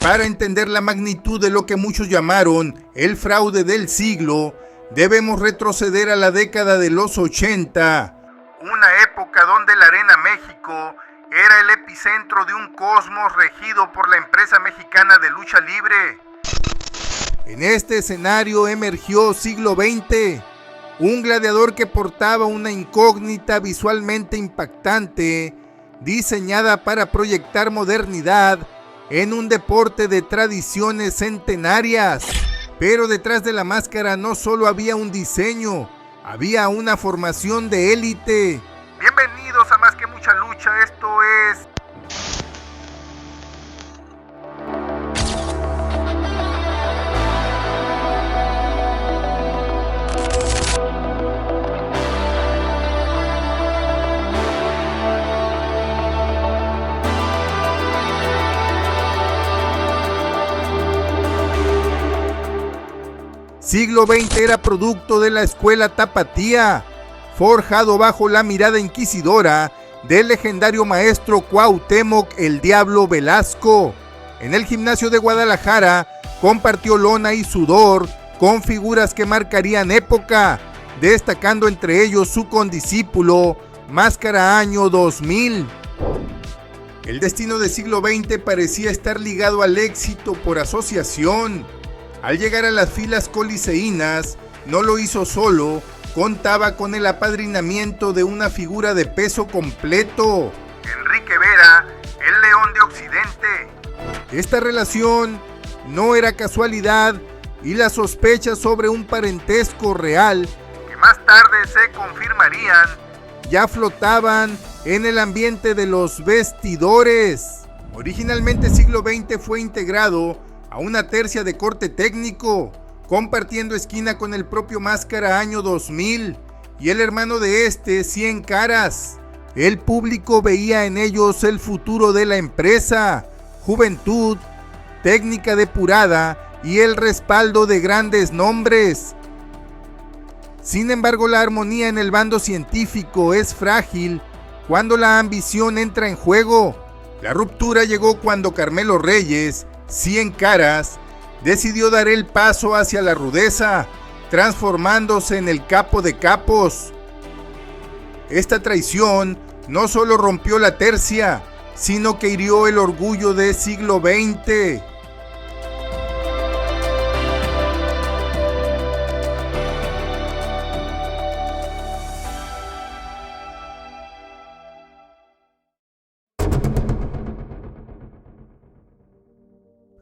Para entender la magnitud de lo que muchos llamaron el fraude del siglo, debemos retroceder a la década de los 80, una época donde la Arena México era el epicentro de un cosmos regido por la empresa mexicana de lucha libre. En este escenario emergió Siglo XX, un gladiador que portaba una incógnita visualmente impactante, diseñada para proyectar modernidad en un deporte de tradiciones centenarias. Pero detrás de la máscara no solo había un diseño, había una formación de élite. Bienvenidos a Más que Mucha Lucha, esto es... Siglo XX era producto de la escuela tapatía, forjado bajo la mirada inquisidora del legendario maestro Cuauhtémoc el Diablo Velasco. En el gimnasio de Guadalajara compartió lona y sudor con figuras que marcarían época, destacando entre ellos su condiscípulo Máscara Año 2000. El destino de Siglo XX parecía estar ligado al éxito por asociación. Al llegar a las filas coliseínas, no lo hizo solo, contaba con el apadrinamiento de una figura de peso completo, Enrique Vera, el León de Occidente. Esta relación no era casualidad y las sospechas sobre un parentesco real, que más tarde se confirmarían, ya flotaban en el ambiente de los vestidores. Originalmente Siglo XX fue integrado a una tercia de corte técnico, compartiendo esquina con el propio Máscara Año 2000 y el hermano de este, 100 Caras. El público veía en ellos el futuro de la empresa, juventud, técnica depurada y el respaldo de grandes nombres. Sin embargo, la armonía en el bando científico es frágil cuando la ambición entra en juego. La ruptura llegó cuando Carmelo Reyes, 100 Caras, decidió dar el paso hacia la rudeza, transformándose en el capo de capos. Esta traición no solo rompió la tercia, sino que hirió el orgullo de Siglo XX.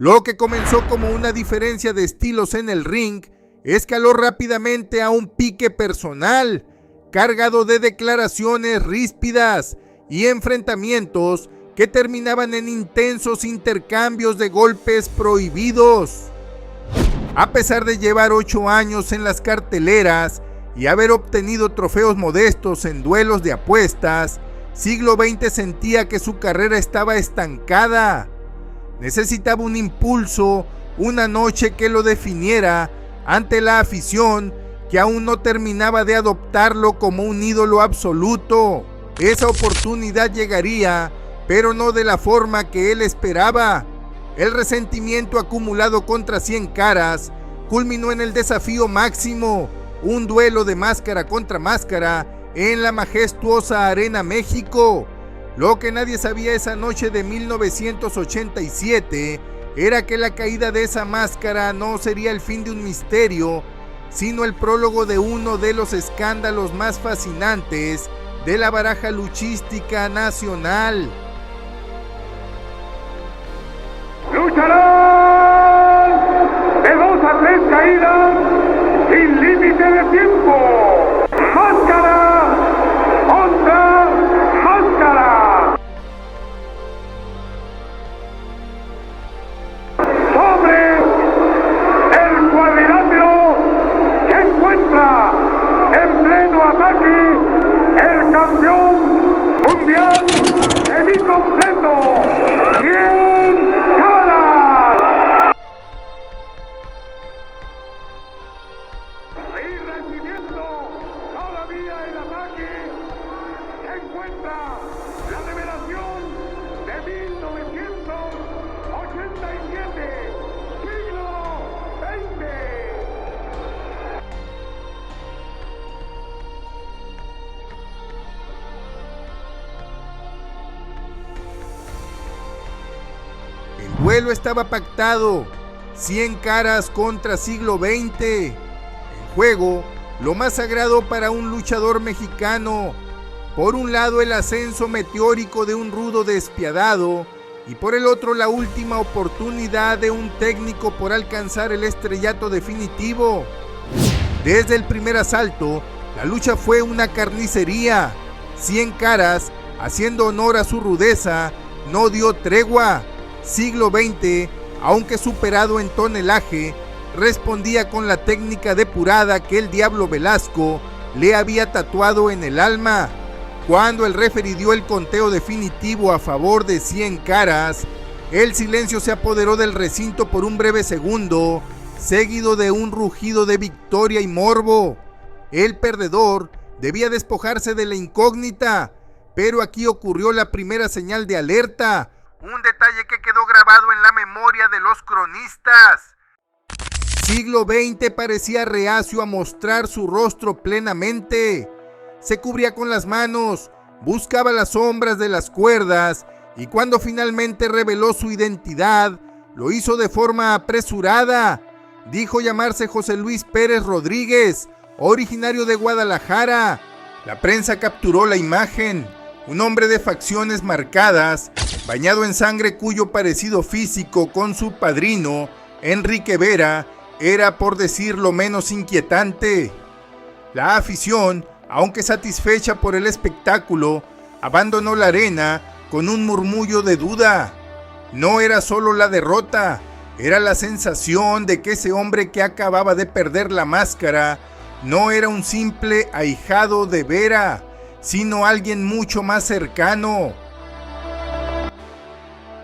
Lo que comenzó como una diferencia de estilos en el ring escaló rápidamente a un pique personal, cargado de declaraciones ríspidas y enfrentamientos que terminaban en intensos intercambios de golpes prohibidos. A pesar de llevar 8 años en las carteleras y haber obtenido trofeos modestos en duelos de apuestas, Siglo XX sentía que su carrera estaba estancada. Necesitaba un impulso, una noche que lo definiera ante la afición que aún no terminaba de adoptarlo como un ídolo absoluto. Esa oportunidad llegaría, pero no de la forma que él esperaba. El resentimiento acumulado contra 100 Caras culminó en el desafío máximo, un duelo de máscara contra máscara en la majestuosa Arena México. Lo que nadie sabía esa noche de 1987 era que la caída de esa máscara no sería el fin de un misterio, sino el prólogo de uno de los escándalos más fascinantes de la baraja luchística nacional. Lucharán de 2 a 3 caídas sin límite de tiempo. Máscara contra máscara. Sobre el cuadrilátero se encuentra en pleno ataque el campeón mundial semicompleto, 100 Caras. Y recibiendo duelo estaba pactado, 100 caras contra siglo XX. En juego, lo más sagrado para un luchador mexicano. Por un lado, el ascenso meteórico de un rudo despiadado, y por el otro, la última oportunidad de un técnico por alcanzar el estrellato definitivo. Desde el primer asalto, la lucha fue una carnicería. 100 caras, haciendo honor a su rudeza, no dio tregua. Siglo XX, aunque superado en tonelaje, respondía con la técnica depurada que el Diablo Velasco le había tatuado en el alma. Cuando el referee dio el conteo definitivo a favor de 100 caras, el silencio se apoderó del recinto por un breve segundo, seguido de un rugido de victoria y morbo. El perdedor debía despojarse de la incógnita, pero aquí ocurrió la primera señal de alerta, un detalle que quedó grabado en la memoria de los cronistas. Siglo XX parecía reacio a mostrar su rostro plenamente. Se cubría con las manos, buscaba las sombras de las cuerdas y cuando finalmente reveló su identidad, lo hizo de forma apresurada. Dijo llamarse José Luis Pérez Rodríguez, originario de Guadalajara. La prensa capturó la imagen, un hombre de facciones marcadas, bañado en sangre cuyo parecido físico con su padrino, Enrique Vera, era por decirlo menos inquietante. La afición, aunque satisfecha por el espectáculo, abandonó la arena con un murmullo de duda. No era solo la derrota, era la sensación de que ese hombre que acababa de perder la máscara no era un simple ahijado de Vera, sino alguien mucho más cercano.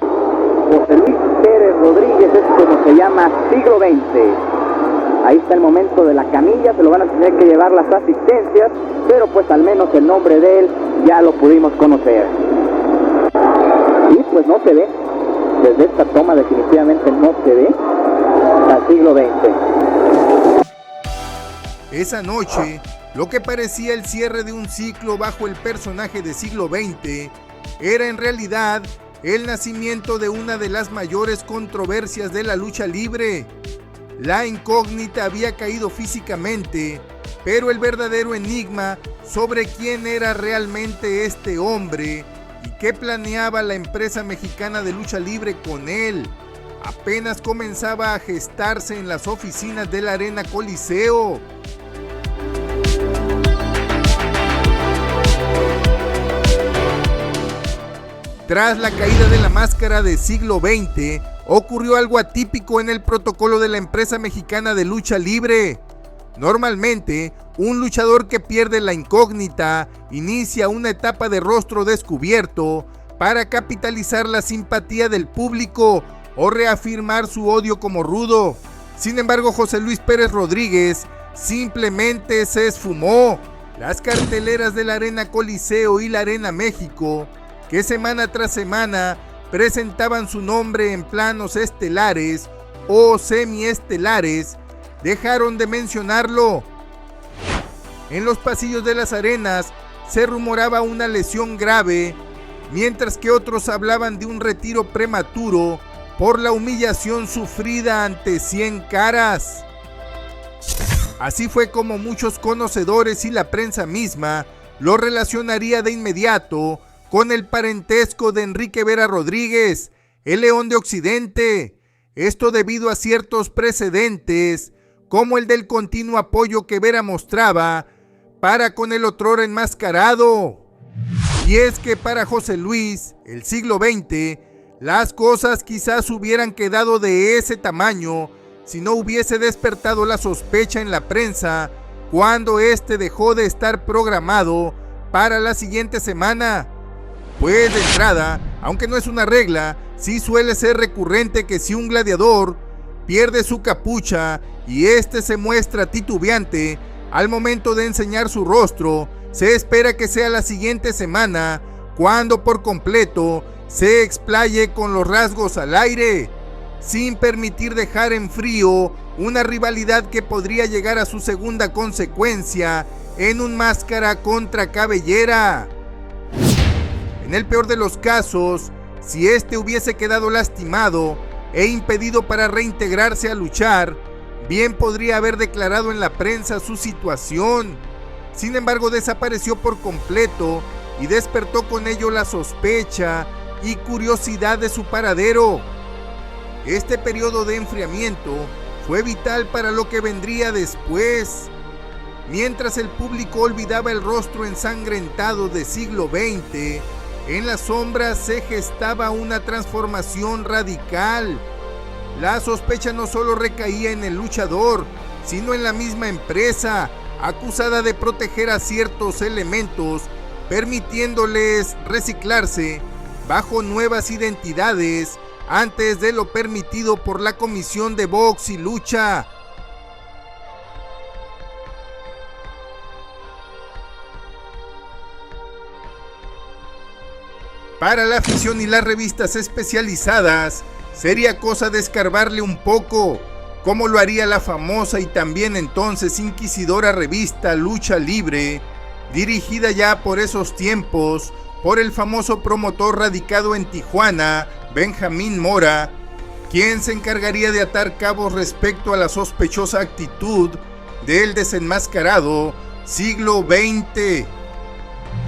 José Luis Pérez Rodríguez es como se llama siglo XX. Ahí está el momento de la camilla, se lo van a tener que llevar las asistencias, pero pues al menos el nombre de él ya lo pudimos conocer. Y pues no se ve, desde esta toma definitivamente no se ve al siglo XX. Esa noche, lo que parecía el cierre de un ciclo bajo el personaje de siglo XX, era en realidad el nacimiento de una de las mayores controversias de la lucha libre. La incógnita había caído físicamente, pero el verdadero enigma sobre quién era realmente este hombre y qué planeaba la empresa mexicana de lucha libre con él, apenas comenzaba a gestarse en las oficinas de la Arena Coliseo. Tras la caída de la máscara de siglo XX, ocurrió algo atípico en el protocolo de la empresa mexicana de lucha libre. Normalmente, un luchador que pierde la incógnita inicia una etapa de rostro descubierto para capitalizar la simpatía del público o reafirmar su odio como rudo. Sin embargo, José Luis Pérez Rodríguez simplemente se esfumó. Las carteleras de la Arena Coliseo y la Arena México, que semana tras semana presentaban su nombre en planos estelares o semiestelares, dejaron de mencionarlo. En los pasillos de las arenas se rumoraba una lesión grave, mientras que otros hablaban de un retiro prematuro por la humillación sufrida ante 100 caras. Así fue como muchos conocedores y la prensa misma lo relacionaría de inmediato con el parentesco de Enrique Vera Rodríguez, el León de Occidente. Esto debido a ciertos precedentes, como el del continuo apoyo que Vera mostraba para con el otrora enmascarado. Y es que para José Luis, el siglo XX, las cosas quizás hubieran quedado de ese tamaño si no hubiese despertado la sospecha en la prensa cuando este dejó de estar programado para la siguiente semana. Pues de entrada, aunque no es una regla, sí suele ser recurrente que si un gladiador pierde su capucha y este se muestra titubeante al momento de enseñar su rostro, se espera que sea la siguiente semana cuando por completo se explaye con los rasgos al aire, sin permitir dejar en frío una rivalidad que podría llegar a su segunda consecuencia en un máscara contra cabellera. En el peor de los casos, si este hubiese quedado lastimado, e impedido para reintegrarse a luchar, bien podría haber declarado en la prensa su situación. Sin embargo, desapareció por completo y despertó con ello la sospecha y curiosidad de su paradero. Este periodo de enfriamiento fue vital para lo que vendría después. Mientras el público olvidaba el rostro ensangrentado del siglo XX, en las sombras se gestaba una transformación radical. La sospecha no solo recaía en el luchador, sino en la misma empresa, acusada de proteger a ciertos elementos, permitiéndoles reciclarse bajo nuevas identidades antes de lo permitido por la Comisión de Box y Lucha. Para la afición y las revistas especializadas, sería cosa de escarbarle un poco, como lo haría la famosa y también entonces inquisidora revista Lucha Libre, dirigida ya por esos tiempos por el famoso promotor radicado en Tijuana, Benjamín Mora, quien se encargaría de atar cabos respecto a la sospechosa actitud del desenmascarado siglo XX.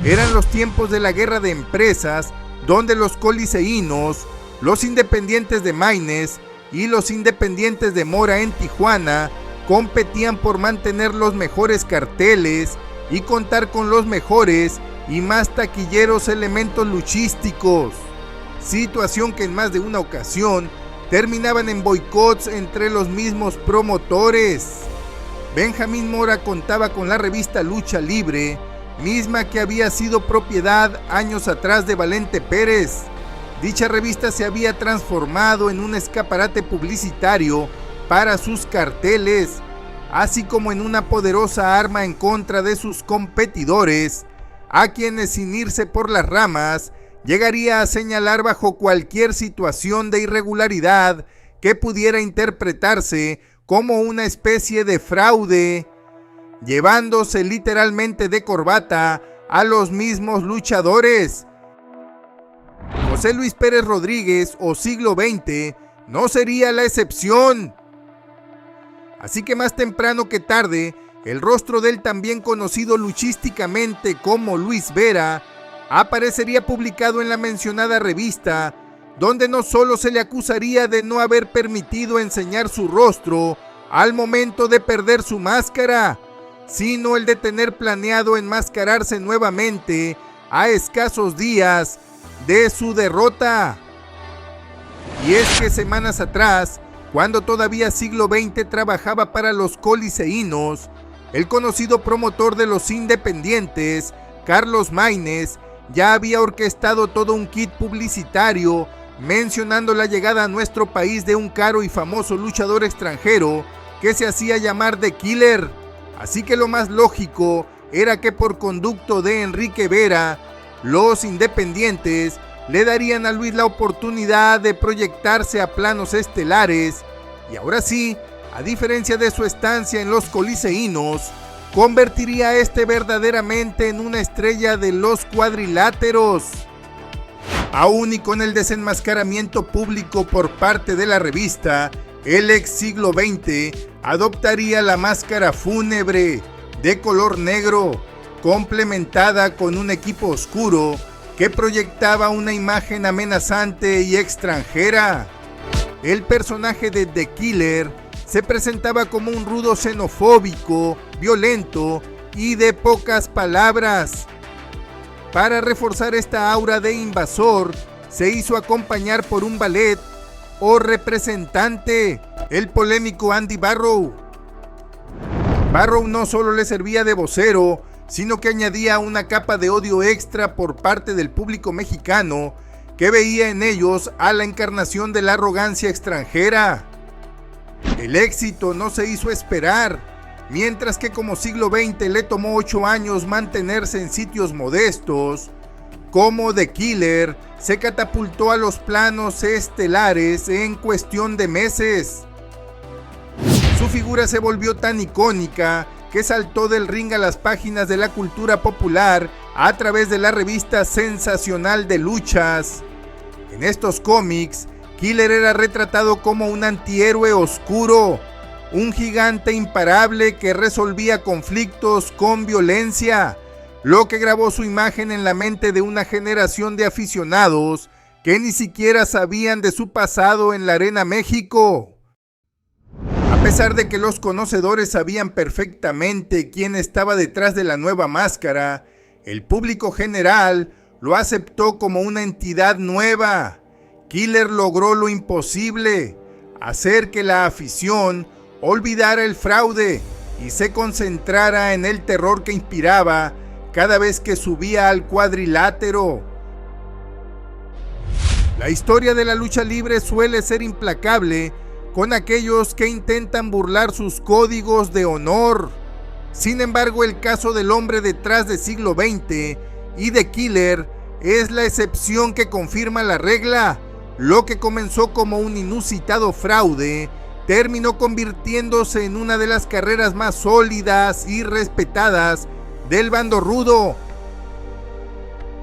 Eran los tiempos de la guerra de empresas, donde los coliseínos, los independientes de Maynes y los independientes de Mora en Tijuana competían por mantener los mejores carteles y contar con los mejores y más taquilleros elementos luchísticos, situación que en más de una ocasión terminaban en boicots entre los mismos promotores. Benjamín Mora contaba con la revista Lucha Libre, misma que había sido propiedad años atrás de Valente Pérez. Dicha revista se había transformado en un escaparate publicitario para sus carteles, así como en una poderosa arma en contra de sus competidores, a quienes sin irse por las ramas, llegaría a señalar bajo cualquier situación de irregularidad que pudiera interpretarse como una especie de fraude, llevándose literalmente de corbata a los mismos luchadores. José Luis Pérez Rodríguez o siglo XX no sería la excepción. Así que más temprano que tarde, el rostro del también conocido luchísticamente como Luis Vera aparecería publicado en la mencionada revista, donde no solo se le acusaría de no haber permitido enseñar su rostro al momento de perder su máscara, sino el de tener planeado enmascararse nuevamente a escasos días de su derrota. Y es que semanas atrás, cuando todavía siglo XX trabajaba para los coliseínos, el conocido promotor de los independientes, Carlos Maynes, ya había orquestado todo un kit publicitario mencionando la llegada a nuestro país de un caro y famoso luchador extranjero que se hacía llamar The Killer. Así que lo más lógico era que por conducto de Enrique Vera, los independientes le darían a Luis la oportunidad de proyectarse a planos estelares y ahora sí, a diferencia de su estancia en los coliseínos, convertiría a este verdaderamente en una estrella de los cuadriláteros. Aún y con el desenmascaramiento público por parte de la revista, el ex siglo XX adoptaría la máscara fúnebre de color negro, complementada con un equipo oscuro que proyectaba una imagen amenazante y extranjera. El personaje de The Killer se presentaba como un rudo xenofóbico, violento y de pocas palabras. Para reforzar esta aura de invasor, se hizo acompañar por un valet o representante, el polémico Andy Barrow. Barrow no solo le servía de vocero, sino que añadía una capa de odio extra por parte del público mexicano, que veía en ellos a la encarnación de la arrogancia extranjera. El éxito no se hizo esperar, mientras que como siglo XX le tomó 8 años mantenerse en sitios modestos, como The Killer se catapultó a los planos estelares en cuestión de meses. Su figura se volvió tan icónica que saltó del ring a las páginas de la cultura popular a través de la revista sensacional de luchas. En estos cómics, Killer era retratado como un antihéroe oscuro, un gigante imparable que resolvía conflictos con violencia, lo que grabó su imagen en la mente de una generación de aficionados que ni siquiera sabían de su pasado en la Arena México. A pesar de que los conocedores sabían perfectamente quién estaba detrás de la nueva máscara, el público general lo aceptó como una entidad nueva. Killer logró lo imposible, hacer que la afición olvidara el fraude y se concentrara en el terror que inspiraba cada vez que subía al cuadrilátero. La historia de la lucha libre suele ser implacable con aquellos que intentan burlar sus códigos de honor. Sin embargo, el caso del hombre detrás de Siglo XX y de Killer es la excepción que confirma la regla. Lo que comenzó como un inusitado fraude terminó convirtiéndose en una de las carreras más sólidas y respetadas del bando rudo.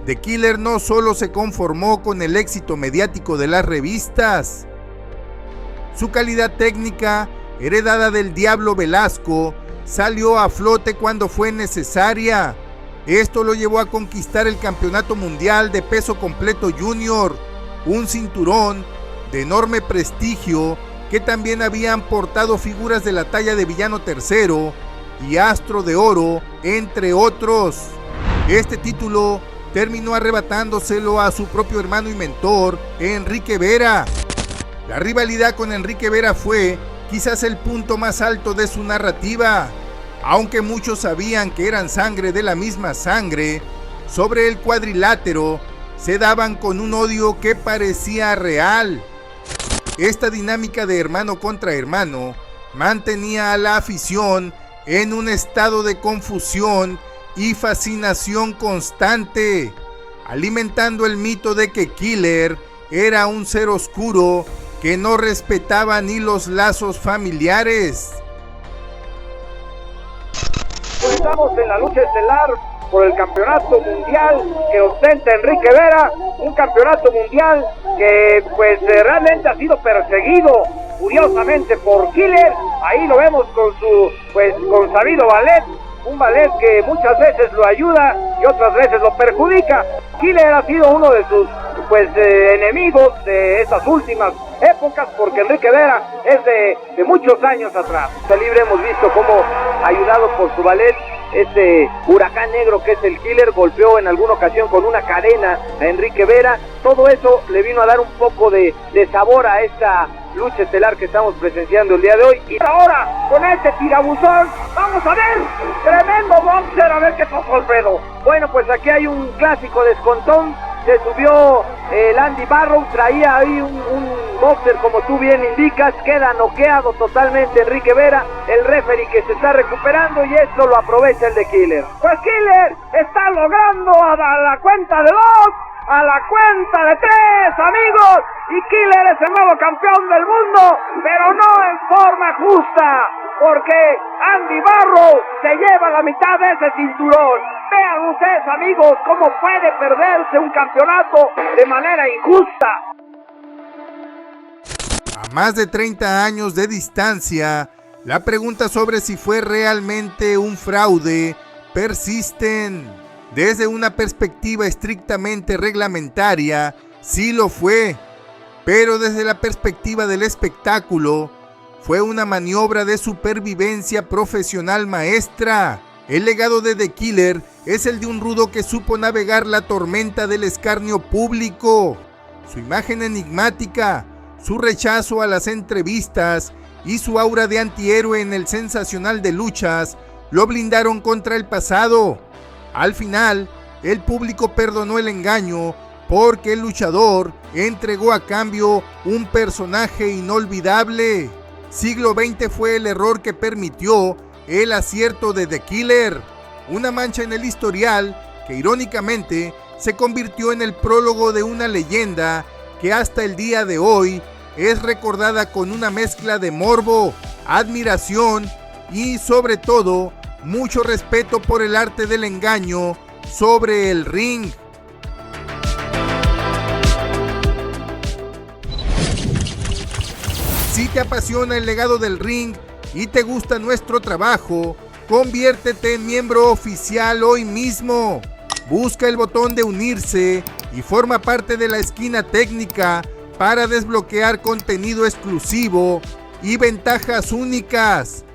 The Killer no solo se conformó con el éxito mediático de las revistas. Su calidad técnica, heredada del Diablo Velasco, salió a flote cuando fue necesaria. Esto lo llevó a conquistar el Campeonato Mundial de Peso Completo Junior, un cinturón de enorme prestigio que también habían portado figuras de la talla de Villano III y Astro de Oro, entre otros. Este título terminó arrebatándoselo a su propio hermano y mentor, Enrique Vera. La rivalidad con Enrique Vera fue quizás el punto más alto de su narrativa. Aunque muchos sabían que eran sangre de la misma sangre, sobre el cuadrilátero se daban con un odio que parecía real. Esta dinámica de hermano contra hermano mantenía a la afición en un estado de confusión y fascinación constante, alimentando el mito de que Killer era un ser oscuro que no respetaba ni los lazos familiares. Estamos en la lucha estelar por el campeonato mundial que ostenta Enrique Vera, un campeonato mundial que pues realmente ha sido perseguido furiosamente por Killer. Ahí lo vemos con su con sabido ballet, un ballet que muchas veces lo ayuda y otras veces lo perjudica. Killer ha sido uno de sus enemigos de estas últimas épocas, porque Enrique Vera es de muchos años atrás. En libre hemos visto cómo, ayudado por su ballet, este huracán negro que es el Killer, golpeó en alguna ocasión con una cadena a Enrique Vera. Todo eso le vino a dar un poco de sabor a esta lucha estelar que estamos presenciando el día de hoy. Y ahora, con este tirabuzón, vamos a ver, tremendo boxer, a ver qué pasó, Alfredo. Bueno, pues aquí hay un clásico descontón. Se subió el Andy Barrow, traía ahí un boxer, como tú bien indicas, queda noqueado totalmente Enrique Vera, el referee que se está recuperando, y esto lo aprovecha el de Killer. Pues Killer está logrando a la cuenta de 2, a la cuenta de 3, amigos, y Killer es el nuevo campeón del mundo, pero no en forma justa, porque Andy Barrow se lleva la mitad de ese cinturón. Vean ustedes, amigos, cómo puede perderse un campeonato de manera injusta. A más de 30 años de distancia, la pregunta sobre si fue realmente un fraude persisten. Desde una perspectiva estrictamente reglamentaria, sí lo fue, pero desde la perspectiva del espectáculo, fue una maniobra de supervivencia profesional maestra. El legado de The Killer es el de un rudo que supo navegar la tormenta del escarnio público. Su imagen enigmática, su rechazo a las entrevistas y su aura de antihéroe en el sensacional de luchas lo blindaron contra el pasado. Al final, el público perdonó el engaño porque el luchador entregó a cambio un personaje inolvidable. Siglo XX fue el error que permitió el acierto de The Killer, una mancha en el historial que irónicamente se convirtió en el prólogo de una leyenda que hasta el día de hoy es recordada con una mezcla de morbo, admiración y sobre todo mucho respeto por el arte del engaño sobre el ring. Si te apasiona el legado del ring y te gusta nuestro trabajo, conviértete en miembro oficial hoy mismo. Busca el botón de unirse y forma parte de la esquina técnica para desbloquear contenido exclusivo y ventajas únicas.